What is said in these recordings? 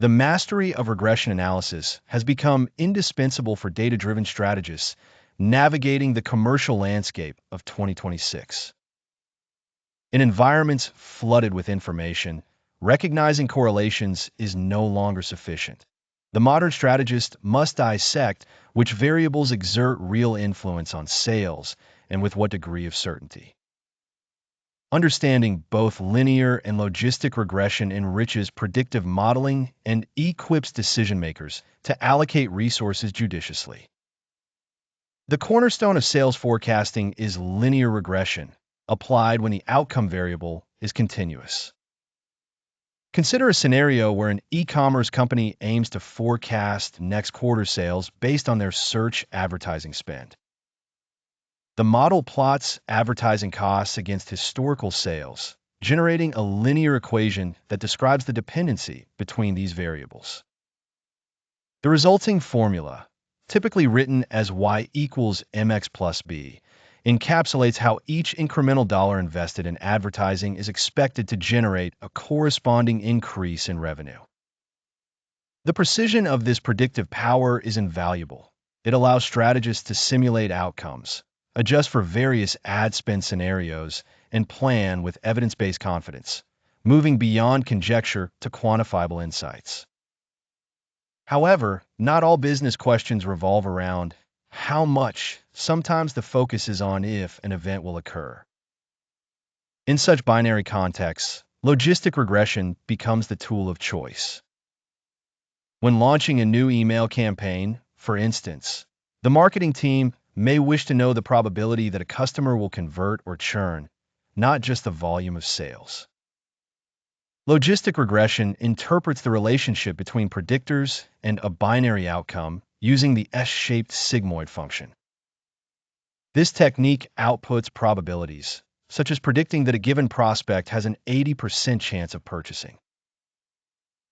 The mastery of regression analysis has become indispensable for data-driven strategists navigating the commercial landscape of 2026. In environments flooded with information, recognizing correlations is no longer sufficient. The modern strategist must dissect which variables exert real influence on sales and with what degree of certainty. Understanding both linear and logistic regression enriches predictive modeling and equips decision-makers to allocate resources judiciously. The cornerstone of sales forecasting is linear regression, applied when the outcome variable is continuous. Consider a scenario where an e-commerce company aims to forecast next quarter sales based on their search advertising spend. The model plots advertising costs against historical sales, generating a linear equation that describes the dependency between these variables. The resulting formula, typically written as y equals mx plus b, encapsulates how each incremental dollar invested in advertising is expected to generate a corresponding increase in revenue. The precision of this predictive power is invaluable. It allows strategists to simulate outcomes, adjust for various ad spend scenarios, and plan with evidence-based confidence, moving beyond conjecture to quantifiable insights. However, not all business questions revolve around how much. Sometimes the focus is on if an event will occur. In such binary contexts, logistic regression becomes the tool of choice. When launching a new email campaign, for instance, the marketing team may wish to know the probability that a customer will convert or churn, not just the volume of sales. Logistic regression interprets the relationship between predictors and a binary outcome using the S-shaped sigmoid function. This technique outputs probabilities, such as predicting that a given prospect has an 80% chance of purchasing.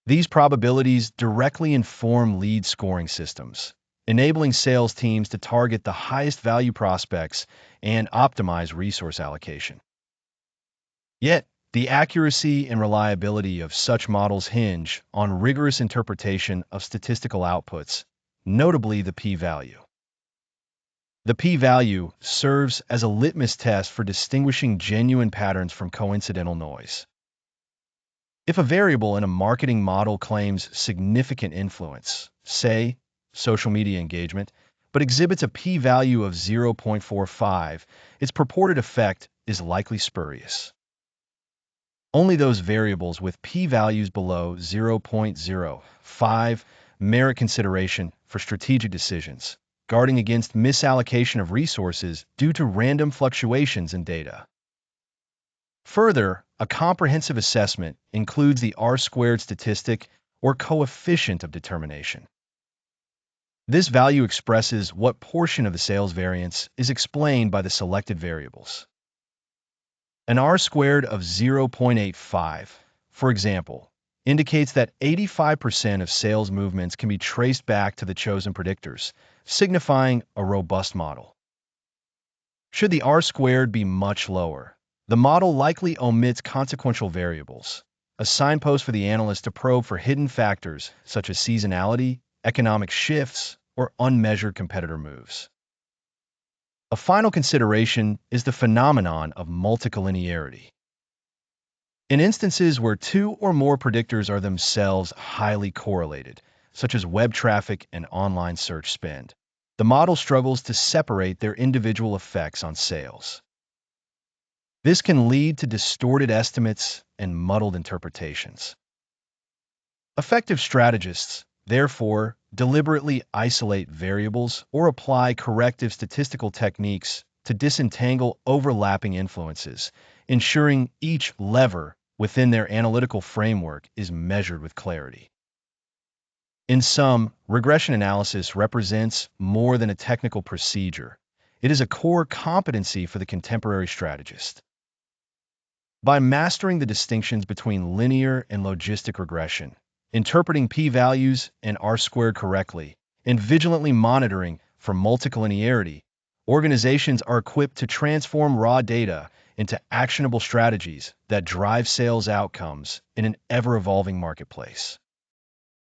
These probabilities directly inform lead scoring systems, enabling sales teams to target the highest value prospects and optimize resource allocation. Yet, the accuracy and reliability of such models hinge on rigorous interpretation of statistical outputs, notably the p-value. The p-value serves as a litmus test for distinguishing genuine patterns from coincidental noise. If a variable in a marketing model claims significant influence, say, social media engagement, but exhibits a p-value of 0.45, its purported effect is likely spurious. Only those variables with p-values below 0.05 merit consideration for strategic decisions, guarding against misallocation of resources due to random fluctuations in data. Further, a comprehensive assessment includes the R-squared statistic or coefficient of determination. This value expresses what portion of the sales variance is explained by the selected variables. An R-squared of 0.85, for example, indicates that 85% of sales movements can be traced back to the chosen predictors, signifying a robust model. Should the R-squared be much lower, the model likely omits consequential variables, a signpost for the analyst to probe for hidden factors such as seasonality, economic shifts, or unmeasured competitor moves. A final consideration is the phenomenon of multicollinearity. In instances where two or more predictors are themselves highly correlated, such as web traffic and online search spend, the model struggles to separate their individual effects on sales. This can lead to distorted estimates and muddled interpretations. Effective strategists, therefore, deliberately isolate variables or apply corrective statistical techniques to disentangle overlapping influences, ensuring each lever within their analytical framework is measured with clarity. In sum, regression analysis represents more than a technical procedure. It is a core competency for the contemporary strategist. By mastering the distinctions between linear and logistic regression, interpreting p-values and R-squared correctly, and vigilantly monitoring for multicollinearity, organizations are equipped to transform raw data into actionable strategies that drive sales outcomes in an ever-evolving marketplace.